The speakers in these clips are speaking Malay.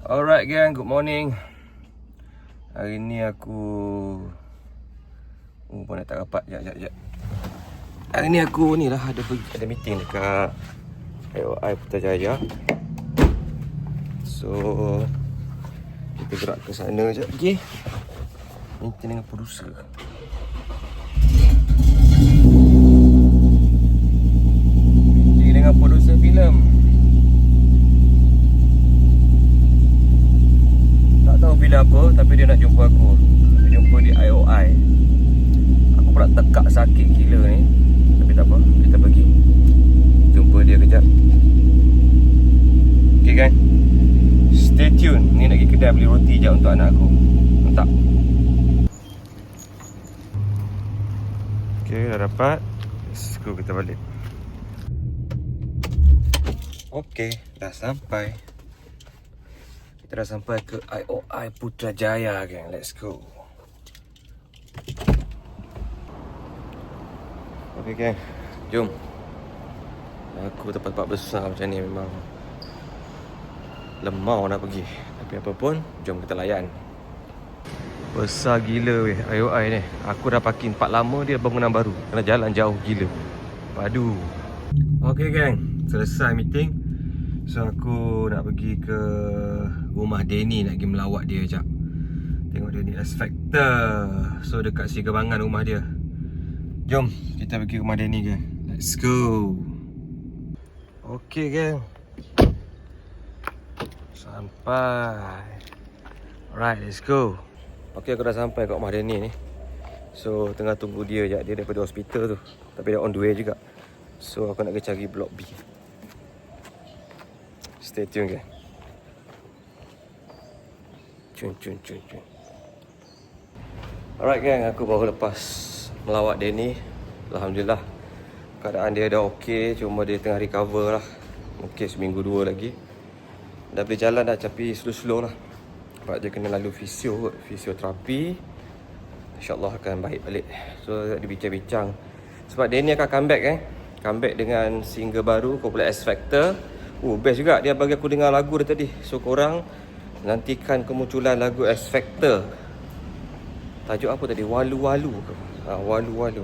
Alright gang, good morning. Hari ni aku pun nak tak rapat. Sekejap. Hari ni aku ni lah ada meeting dekat AOI Putrajaya. So kita gerak ke sana sekejap lagi. Meeting dengan producer. Meeting dengan producer filem. Tak tahu bila apa, tapi dia nak jumpa aku. Dia jumpa di IOI. Aku pula tekak sakit gila ni. Tapi tak apa, kita pergi jumpa dia kejap. Okay kan? Stay tune. Ni nak pergi kedai beli roti je untuk anak aku. Mantap. Okay, dah dapat. Let's go, kita balik. Okay, dah sampai. Kita dah sampai ke IOI Putrajaya gang. Let's go. Okay gang, jom. Aku tempat-tempat besar macam ni memang lemau nak pergi. Tapi apa pun, jom kita layan. Besar gila weh IOI ni. Aku dah parking tempat lama, dia bangunan baru. Kena jalan jauh gila. Padu. Okay gang, selesai meeting. So aku nak pergi ke rumah Denny, nak pergi melawat dia sekejap. Tengok dia ni X Factor. So dekat Sigabangan rumah dia. Jom kita pergi rumah Denny gang. Let's go. Okay gang, sampai. Alright, let's go. Okay, aku dah sampai kat rumah Denny ni. So tengah tunggu dia je. Dia daripada hospital tu, tapi dia on the way juga. So aku nak pergi cari blok B. Stay tune gang. Cun. Alright gang, aku baru lepas melawat Denny. Alhamdulillah keadaan dia dah okey, cuma dia tengah recover lah. Mungkin seminggu 2 lagi. Dah boleh jalan dah, tapi slow-slow lah. Sebab dia kena lalu fisioterapi. InsyaAllah akan baik balik. So dia bincang-bincang. Sebab Denny akan comeback comeback dengan single baru, kumpulan X Factor. Best juga, dia bagi aku dengar lagu dia tadi. So korang nantikan kemunculan lagu X Factor. Tajuk apa tadi? Walu-walu ke? Walu-walu.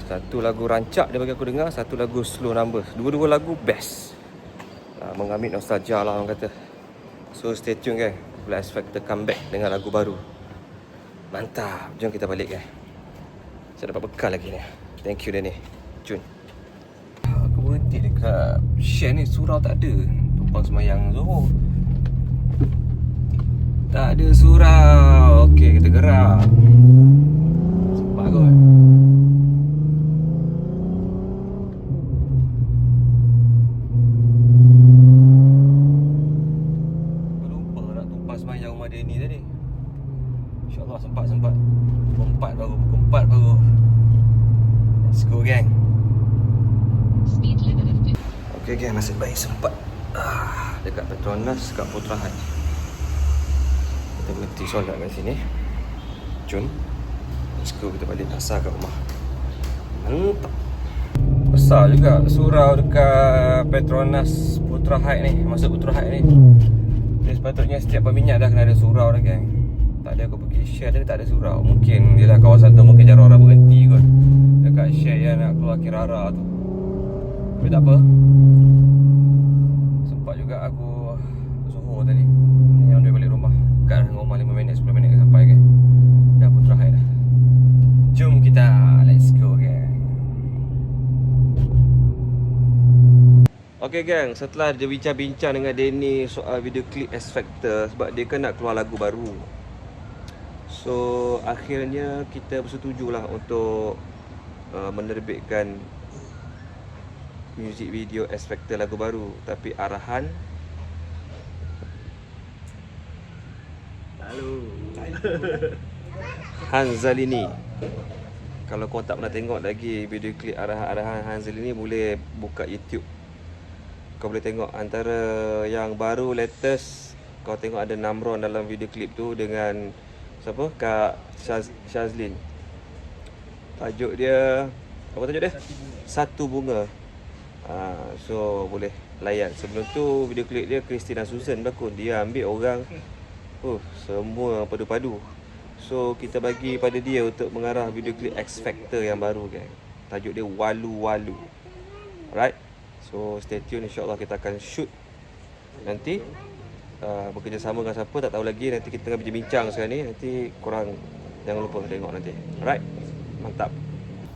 Satu lagu rancak dia bagi aku dengar, satu lagu slow numbers. Dua-dua lagu best. Mengambil nostalgia lah orang kata. So stay tune kan. X Factor comeback dengan lagu baru. Mantap. Jom kita balik kan. Saya dapat bekal lagi ni. Thank you Denny. Cun. Aku berhenti dekat Share ni, surau tak ada. Tumpang semayang Zohor. Tak ada surau. Okey, kita gerak. Sempat kot. Aku lupa nak tumpang semayang rumah Denny tadi. InsyaAllah sempat. Pukul 4 baru. Let's go gang. Okay gang, nasib baik sempat dekat Petronas, kat Putrahat. Kita berhenti solat kat sini. Jom, let's go, kita balik asal kat rumah. Mantap. Besar juga surau dekat Petronas Putrahat ni. Masuk Putrahat ni, jadi sepatutnya setiap peminat dah kena ada surau dah gang. Tak ada aku pergi Share tadi, tak ada surau. Mungkin dia dah kawasan tu, mungkin jarang orang berhenti kot dekat Share yang nak keluar Kirara tu. Tapi tak apa, sempat juga aku Zohor tadi. Yang dia balik rumah. Dekat rumah 5 minit, 10 minit sampai kan. Dah Putrahat dah. Jom kita, let's go gang. Okay gang, setelah dia bincang-bincang dengan Denny soal video klip X Factor, sebab dia kan nak keluar lagu baru. So akhirnya kita bersetujulah untuk menerbitkan music video X Factor lagu baru. Tapi arahan Hanzalini. Kalau kau tak pernah tengok lagi video klip arahan Hanzalini, boleh buka YouTube. Kau boleh tengok antara yang baru latest. Kau tengok ada Namron dalam video klip tu dengan siapa? Kak Shazlin. Tajuk dia, apa tajuk dia? Satu bunga. So boleh layan. Sebelum tu video klip dia Christina Susan berlakon. Dia ambil orang semua padu-padu. So kita bagi pada dia untuk mengarah video klip X Factor yang baru gang. Tajuk dia Walu-Walu. Alright. So stay tune, insyaAllah kita akan shoot nanti. Bekerjasama dengan siapa tak tahu lagi. Nanti kita tengah bincang sekarang ni. Nanti korang jangan lupa tengok nanti. Alright. Mantap.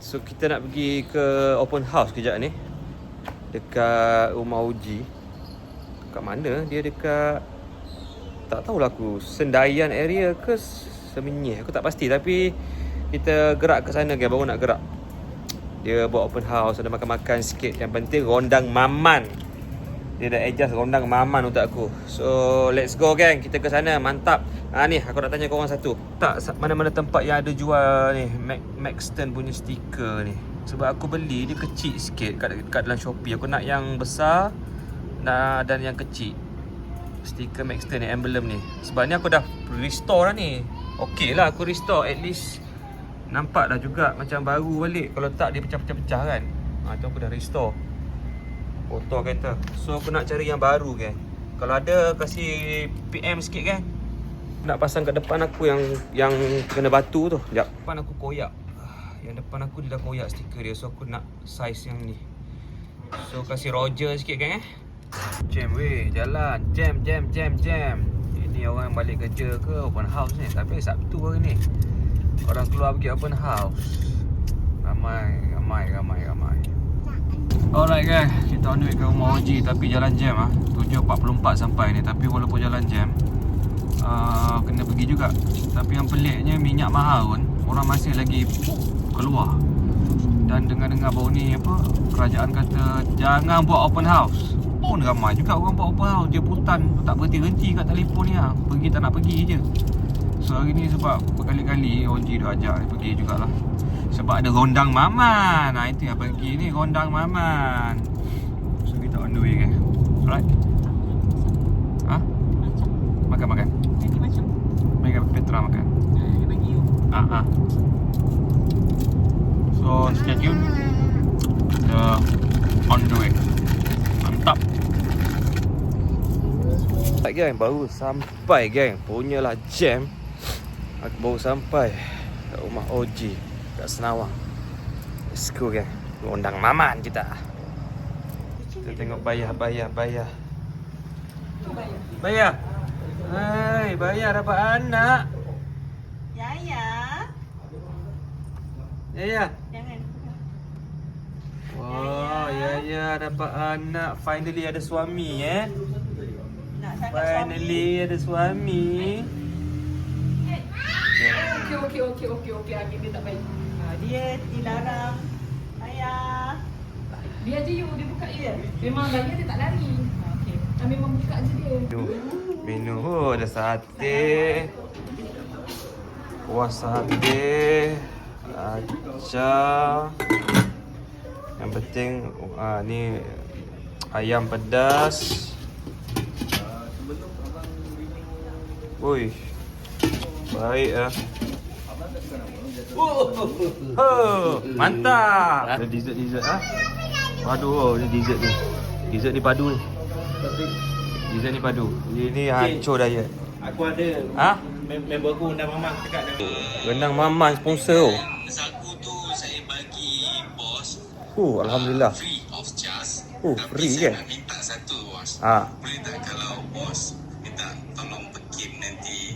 So kita nak pergi ke open house kejap ni, dekat rumah Oji. Kat mana? Dia dekat, tak tahulah aku, Sendayan area ke Semenyih, aku tak pasti. Tapi kita gerak ke sana kan, baru nak gerak. Dia buat open house, ada makan-makan sikit. Yang penting rondang maman. Dia dah adjust rondang maman untuk aku. So let's go gang, kita ke sana. Mantap. Ni aku nak tanya korang satu. Tak mana-mana tempat yang ada jual ni Maxton punya stiker ni. Sebab aku beli dia kecil sikit kat dalam Shopee. Aku nak yang besar dan yang kecil. Stiker Maxton ni, emblem ni. Sebab ni aku dah restore dah ni. Okey lah aku restore, at least nampak dah juga macam baru balik. Kalau tak dia pecah-pecah kan. Tu aku dah restore. Kotor kereta. So aku nak cari yang baru kan. Kalau ada kasih PM sikit kan. Nak pasang kat depan aku yang kena batu tu. Sekejap. Depan aku koyak. Yang depan aku dia dah koyak stiker dia. So aku nak size yang ni. So kasih Roger sikit kan Jam weh, jalan. Jam. Ini orang balik kerja ke open house ni. Tapi Sabtu hari ni orang keluar pergi open house. Ramai. Alright guys, kita on the way ke rumah Oji. Tapi jalan jam 7.44 sampai ni. Tapi walaupun jalan jam, kena pergi juga. Tapi yang peliknya minyak mahal pun orang masih lagi keluar. Dan dengar-dengar baru ni kerajaan kata jangan buat open house. Pun ramai juga orang buat open house. Dia putan tak berhenti-henti kat telefon ni pergi tak nak pergi je. So hari ni sebab berkali-kali Oji dah ajak dia pergi jugalah. Sebab ada rondang maman. Itu yang pergi ni, rondang maman. So kita on the way kan. Alright. Makan. Nanti macam Mega Petra makan. dia bagi you. So stay tune. Kita on the way. Mantap. Baik gang, baru sampai gang. Punyalah jam. Aku baru sampai kat rumah Oji kat Senawang. Let's go gang. Rondang maman kita. Kita tengok bayar. Bayar. Hai, bayar dapat anak. Yaya. Jangan. Wah, Yaya dapat anak. Finally ada suami Nak sangat Finally ada suami. Okey. Dia tak baik. Dia dilarang. Ayah. Dia je you, dia buka je. Memang lari dia tak lari. Okey. Memang buka je dia. Minum. Ada sate. Kuah sate. Acar. Yang penting ni ayam pedas. Ui. Baik mantap. Ada dessert Waduh, ni dessert ni. Dessert ni padu ni. Dessert ni padu. Ini hancur diet. Aku ada member aku undang Mamang dekat dia. Rendang maman sponsor. Saku tu saya bagi bos Alhamdulillah. free of charge. Free saya ke? nak minta satu bos. Boleh tak kalau bos minta tolong pekim nanti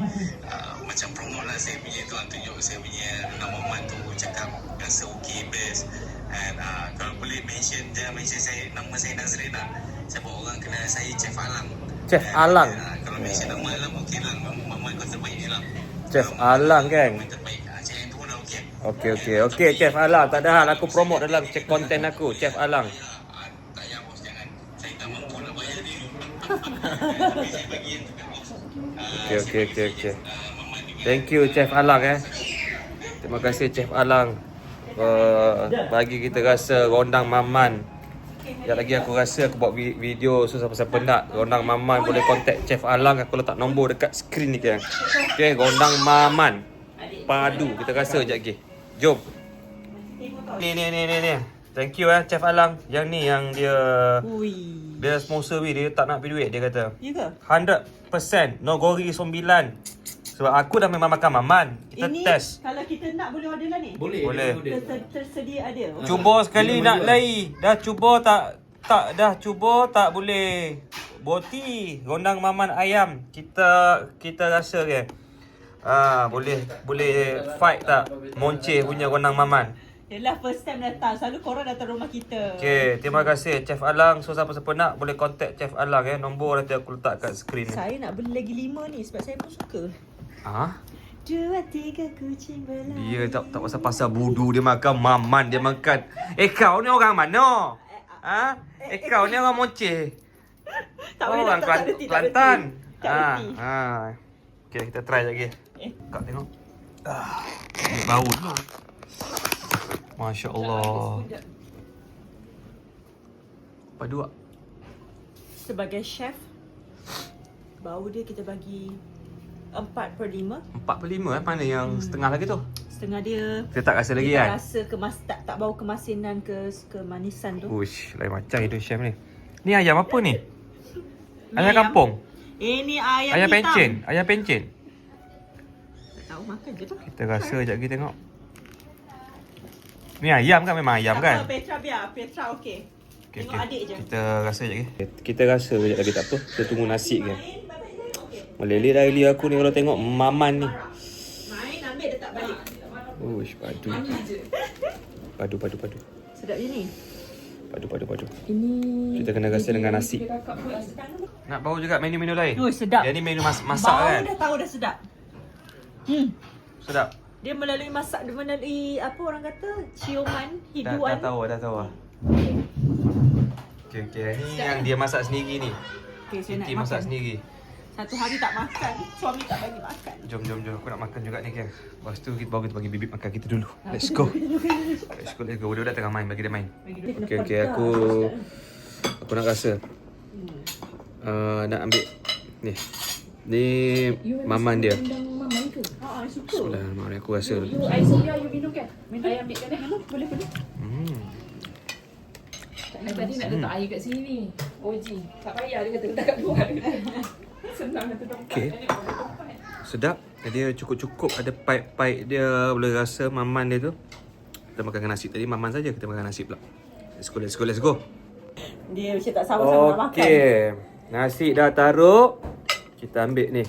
macam promo lah saya punya tu, tunjuk saya punya rendang Mamang tu, cakap rasa okey best. And kalau boleh jangan mention saya, nama saya Nazrin lah. Siapa orang kena saya Chef Alang. Chef Alang. Kalau mention nama Alang okey lah. Mamang kau terbaik je lah. Chef Alang kan. Terbaik. Macam yang tu pun dah okey. Okey Chef Alang. Tak ada hal, aku promote dalam konten aku. Chef Alang. Tak payah bos, jangan. Saya tak mampu nak bayar dia. Saya bagi yang tu kan bos. Okey. Thank you Chef Alang Terima kasih Chef Alang. Bagi kita rasa rondang maman. Sekejap lagi aku rasa aku buat video. So siapa-siapa nak rondang maman boleh contact Chef Alang. Aku letak nombor dekat skrin ni kan. Okay, rondang maman padu. Kita rasa sekejap lagi. Jom. Ni. Thank you Chef Alang. Yang ni yang dia Dia sponsor we, dia tak nak beri duit, dia kata. Ya ke? 100% no gori 9. Sebab aku dah memang makan maman. Kita Ini test. kalau kita nak boleh order lah ni? Boleh. Boleh. Tersedia ada. Cuba sekali nak lari. Dah cuba tak boleh. Boti, gondang maman ayam. Kita rasa ke? Boleh fight tak? Monceh punya gondang maman. Yelah first time datang. Selalu korang datang rumah kita. Okay, terima kasih Chef Alang. So siapa-siapa nak boleh contact Chef Alang Nombor nanti aku letak kat skrin ni. Saya nak beli lagi 5 ni sebab saya pun suka. Ha? 2, 3 kucing berlari. Dia tak pasal budu dia makan maman dia makan. Kau ni orang mana? Ha? Kau ni orang Monceh. Tak boleh Orang tak reti, tak Kelantan. reti. Tak reti. Okay, kita try lagi. Kak tengok. Bau tu. Masya Allah. Padu tak? Sebagai chef, bau dia kita bagi 4/5. 4/5 mana yang setengah lagi tu? Setengah dia Kita tak rasa lagi kita kan? rasa tak bau kemasinan kemanisan tu. Uish, lain macam hidup chef ni. Ni ayam apa ni? Ayam kampung? Ini ayam Ayam hitam. pencen? Ayam pencen? Tak tahu, makan je tu. Kita rasa sekejap lagi tengok. Ni ayam kan? Memang ayam kan? Tak apa, Petra biar. Petra okey. Tengok adik je. Kita rasa sekejap lagi. Kita rasa sekejap lagi, tak apa. Kita tunggu nasi kan. Meleleh dah li aku ni kalau tengok maman ni. Main ambil dia tak balik. Uish, padu. Padu. Sedap je ni. Padu. Ini Kita kena rasa dengan nasi. kakak buat. Nak bau juga menu-menu lain? Oh, sedap. Yang ni menu masak Bau kan? dah tahu dah sedap. Sedap. Dia melalui masak, dia melalui apa orang kata? Ciuman, hiduan. Dah tahu lah. Okay. Ni yang dia masak sendiri ni. Okey, saya nak Siti masak makan. sendiri. Satu hari tak makan, suami tak bagi makan. Jom. Aku nak makan juga ni kan. Lepas tu baru kita bagi bibip makan kita dulu. Let's go. Budak-budak tengah main, bagi dia main. Okay. Aku nak rasa. Nak ambil ni. Ni maman dia. Maman ke? Ha, suka. Bismillahirrahmanirrahim. Aku rasa dulu. You air soya you minum kan? I ambilkan Boleh. Tadi nak letak air kat sini. Oji. Tak payah dia kata letak kat luar. Senang kata tempat. Okay. Sedap. Dia cukup-cukup ada paip-paip dia. Boleh rasa maman dia tu. Kita makan dengan nasi tadi. Maman saja kita makan nasi pula. Let's go. Dia macam tak sama-sama nak makan. Okay. Nasi dah taruh. Kita ambil ni.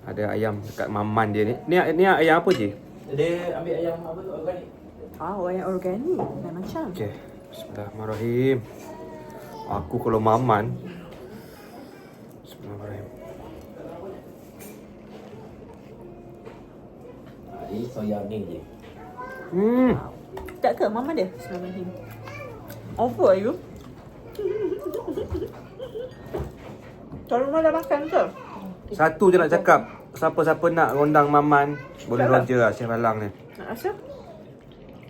Ada ayam dekat maman dia ni. Ni ayam apa je? Dia ambil ayam apa tu, organik. Ayam organik. Macam. Okay. Bismillahirrahmanirrahim. Aku kalau maman. Bismillahirrahmanirrahim. Ini soya ni je. Tak ke mama dia? Bismillahirrahmanirrahim. Over you. Kalau mama dah makan ke? Satu je nak cakap. Siapa-siapa nak rondang maman, boleh roger lah Chef Alang ni. Nak rasa?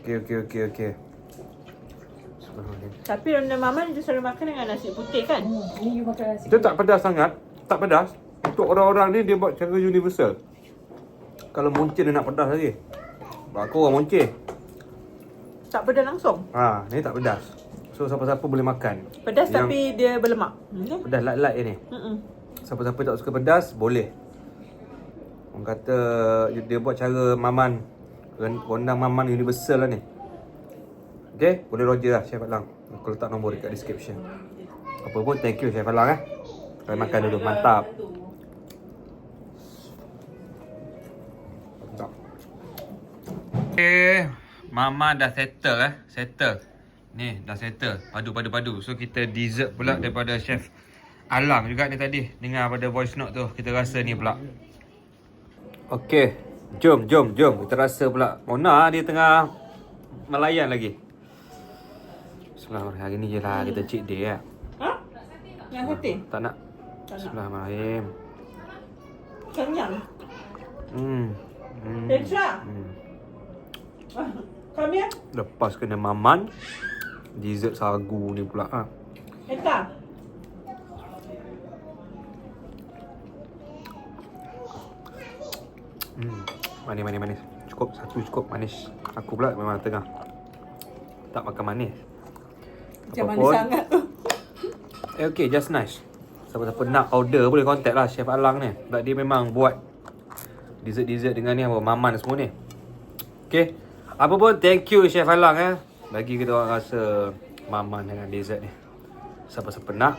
Okay. Tapi rendang mama dia selalu makan dengan nasi putih kan? Ni you makan nasi. Itu tak pedas sangat. Tak pedas. Untuk orang-orang ni dia buat cara universal. Kalau monceh dia nak pedas lagi. Aku orang monceh. Tak pedas langsung. Ni tak pedas. So siapa-siapa boleh makan. Pedas tapi dia berlemak. Pedas light-light ni. Siapa-siapa tak suka pedas, boleh. Orang kata dia buat cara maman. Rondang maman universal lah ni. Okay, boleh roger lah Chef Alang. Aku letak nombor dekat description. Apa pun thank you Chef Alang Kalian makan dulu, mantap. Okay, Mama dah settle Ni dah settle, padu. So kita dessert pula daripada Chef Alang juga ni tadi. Dengar pada voice note tu, kita rasa ni pula. Okay, jom. Kita rasa pula. Mona dia tengah melayan lagi. Bismillahirrahmanirrahim. Hari ni je lah kita cheat day lah. Ha? Yang sate? Tak nak. Bismillahirrahmanirrahim. Kenyang. Hmm. Petra. Come here. Lepas kena maman, dessert sagu ni pula. Petra. Manis. Satu cukup manis. Aku pula memang tengah tak makan manis. Macam manis sangat tu. Okay, just nice. Siapa-siapa nak order boleh contact lah Chef Alang ni. Sebab dia memang buat dessert-dessert dengan ni, apa maman semua ni. Okay. Apa pun thank you Chef Alang bagi kita orang rasa maman dengan dessert ni. Siapa-siapa nak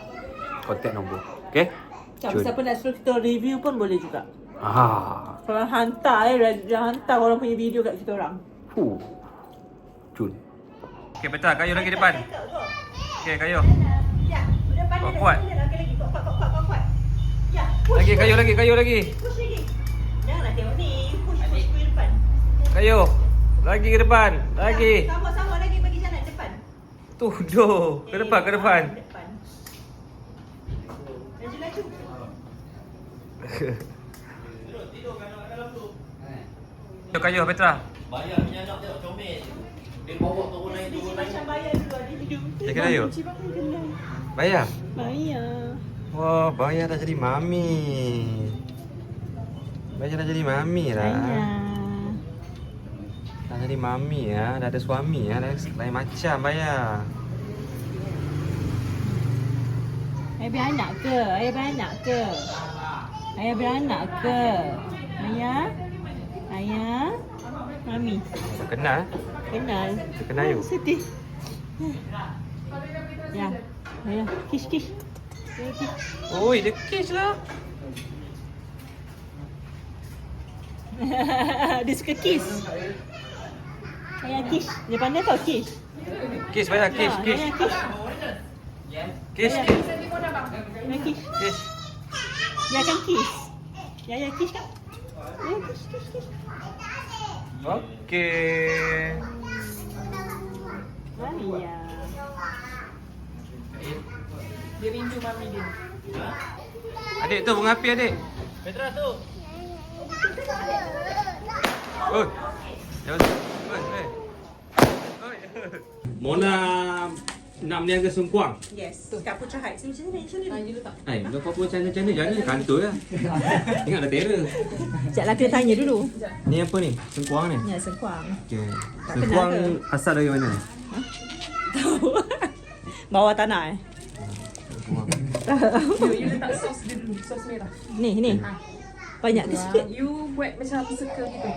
contact nombor. Okay. Siapa nak suruh kita review pun boleh juga. Ah. Kalau hantar jangan hantar orang punya video kat kita orang. Cun. Okay, betul. Kayu lagi depan. Okay, kayu. Ya, depan dia. Kuat. Lagi. Kuat. Ya, Lagi, kayu lagi. push lagi. Janganlah tengok ni. Push ke depan. Kayu. Lagi ke depan. Lagi. Sama-sama lagi bagi jalan depan. Tuduh. Ke depan. Depan. Laju. Kayu, Petra. Bayar punya anak tengok comel. Dia bawa turun naik. Macam bayar dulu ada hidup. Dia kena you? Bayar? Bayar. Wah, bayar dah jadi mami. Bayar dah jadi mami lah. Dah jadi mami ya, dah ada suami ya, lain macam bayar. Ayah beranak ke? Ayah beranak ke? Ayah? Mami? Kenal? Kenal? Kenal you? Sedih. Ya. Ayah, kiss. Oi, dia kiss lah. Dia suka kiss. Ayah kiss. Dia pandai tau kiss. Kiss bayar, kiss. Ayah kiss. Kiss. Ayah kiss. Kiss. Dia akan kiss. Ya kiss kan? Ya kiss. Okey. Mami ya. Dia rindu mami dia. Adik tu bunga api adik. Petra tu. Oi. Mona nak meniaga sengkuang. Yes. Kat Putra Heights. Sini. You letak. Kau apa pun macam jangan kantor lah. Ingat dah terror. Sekejap lah kita tanya dulu. Ni apa ni? Sengkuang ni? Ya, sengkuang. Okay. Tak Sengkuang kenal ke? asal dari mana? Tahu. Bawah tanah You letak sos dia dulu, sos merah. Ni. Banyak ke sikit? You buat macam circle gitu.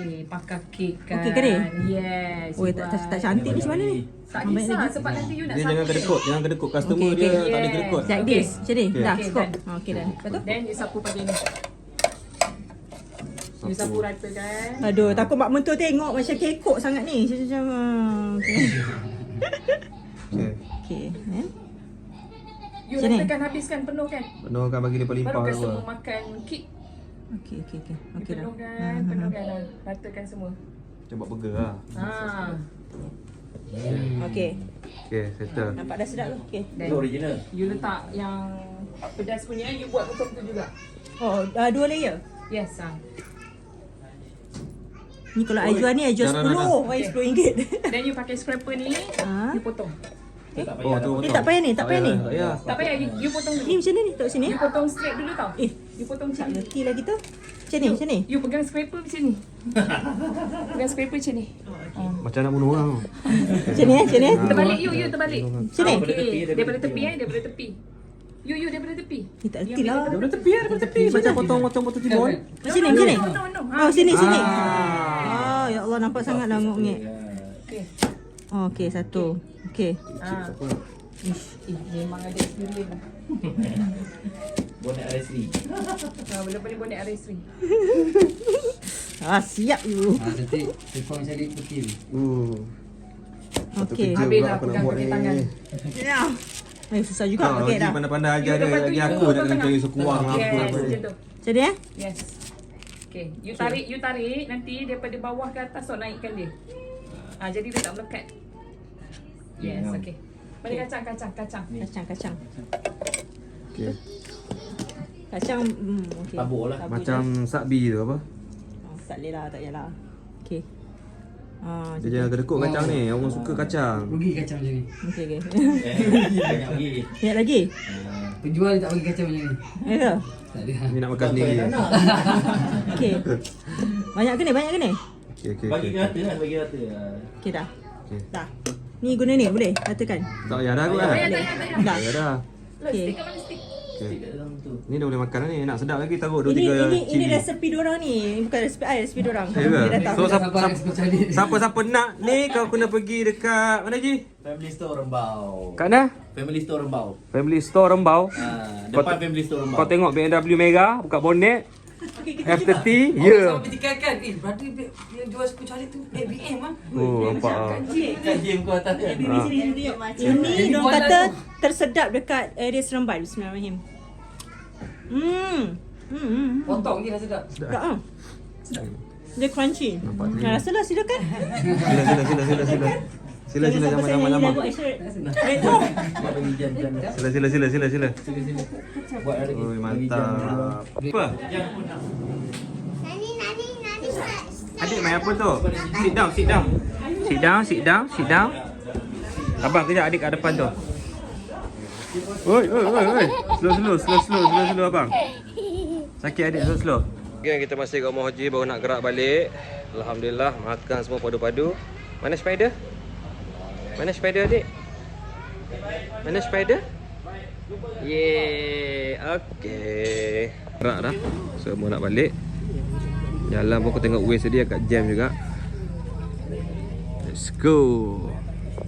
Pakai kek kan. Okey ke ni? Yes. Oi, tak cantik ni macam mana ni? Tak kisah sebab nanti you nak Dia jangan kedekut customer Okey, dia okey. tak ada kedekut. Like this. Macam ni. Okay. Dah, Okay, cukup. done. Okey dah. Lepas tu? Then you sapu pada ni. You sapu rata kan. Aduh, takut mak mentua tengok macam kekok sangat ni. Macam okey. Okay. Okey. You Macam ni? ratakan habiskan penuh kan. Penuh kan bagi dia Baru limpah kan apa. semua makan kek. Okey dah. Penuhkan. Ratakan semua. Coba burger lah. Okey. Okay, settle. Nampak dah sedap tu. Okey. Then Itu original. you letak yang pedas punya, you buat potong tu juga. Oh, 2 layer. Yes, Ni kalau I jual ni, I jual Dah, 10. dah, dah. Why RM10? Then you pakai scraper ni, you potong. Oh, tu Ni tak payah ni, tak payah ni. Tak payah. Tak payah, you potong Ni dulu. macam ni, taruh sini. You potong straight dulu tau. You potong Tak macam ni. letih lah kita. Macam ni. You pegang scraper macam ni. Pegang scraper macam ni. Macam nak bunuh orang. Macam ni. Terbalik you terbalik. Macam ni. Okay, daripada tepi daripada tepi. You daripada tepi. Ni tak letih lah. Daripada tepi, daripada tepi. Macam potong timun. Macam ni. No. Oh, sini. Oh, ya Allah, nampak sangat lah ngok-ngek. Okay. Oh, okey, satu. Okey. Memang ada experience lah. Bonek RSV. Boleh bonek RS3. Siap you. Cantik. Sengkuang cari putih. Okey. Habis lah pegang pakai tangan. Ya. Susah juga pakai dah. Pandai-pandai ajar You lepas tu lagi you aku nak potong cari tengah. sekuang apa. Yes, macam tu. Macam ni Yes. Okay, you tarik nanti daripada bawah ke atas so naikkan dia. Jadi dia tak melekat. Yes, okay. Mana kacang. Kacang. Okey. Kacang okey. Tabur lah. Macam sakbi tu apa? Tak boleh lah, tak payahlah. Okey. Dia jangan kedekut kacang ni. Orang suka kacang. Rugi kacang macam ni. Okey. Banyak lagi. Banyak lagi? Penjual tak bagi kacang macam ni. Ya ke? Tak ada. Ni nak makan sendiri. Okey. Banyak ke ni? Okey. Bagi rata lah, bagi rata. Okey dah. Okey. Dah. Ni guna ni boleh? Katakan. Tak payah dah kot kan? Dah. Ya dah. Okey. Ni dah boleh makan dah ni. Nak sedap lagi taruh 2-3 Ini cili. resepi diorang ni. Bukan resepi I, resepi diorang. Ya ke? Dia datang. So Sabar, sabar, siapa nak ni kau kena pergi dekat mana Ji? Family Store Rembau. Kat mana? Family Store Rembau. Family Store Rembau. Depan Family Store Rembau. Kau tengok BMW merah, buka bonet, Okey, kita F30, ya. Kan, berarti yang jual sepuluh cari tu ABM ah. Oh, nampak ah. Kan gym kau atas kan? Ini diorang kata tersedap dekat area Seremban. Bismillahirrahmanirrahim. Potong je dah sedap. Tak ah. Dia crunchy. Rasalah silakan. Sila jangan lama. Sila. Buat lagi. Oi, mantap. Apa? Adik main apa tu? Sit down. Abang kejap adik kat depan tu. Oi. Slow abang. Sakit adik, slow. Okay, kita masih kat rumah Haji, baru nak gerak balik. Alhamdulillah, makan semua padu-padu. Mana spider adik? Mana spider? Yeay, okey. Gerak dah. Semua nak balik. Jalan pun aku tengok Waze tadi agak jam juga. Let's go.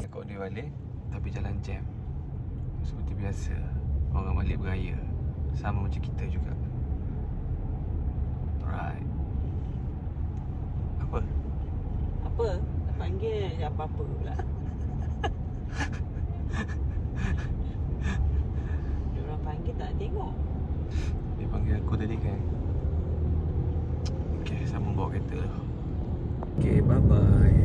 Kau dia balik tapi jalan jam. Seperti biasa. Orang balik beraya. Sama macam kita juga. Alright. Apa? Apa? Tak panggil apa-apa pula. Diorang panggil tak tengok. Dia panggil aku tadi kan. Okay, sama bawa kereta. Okay, bye-bye.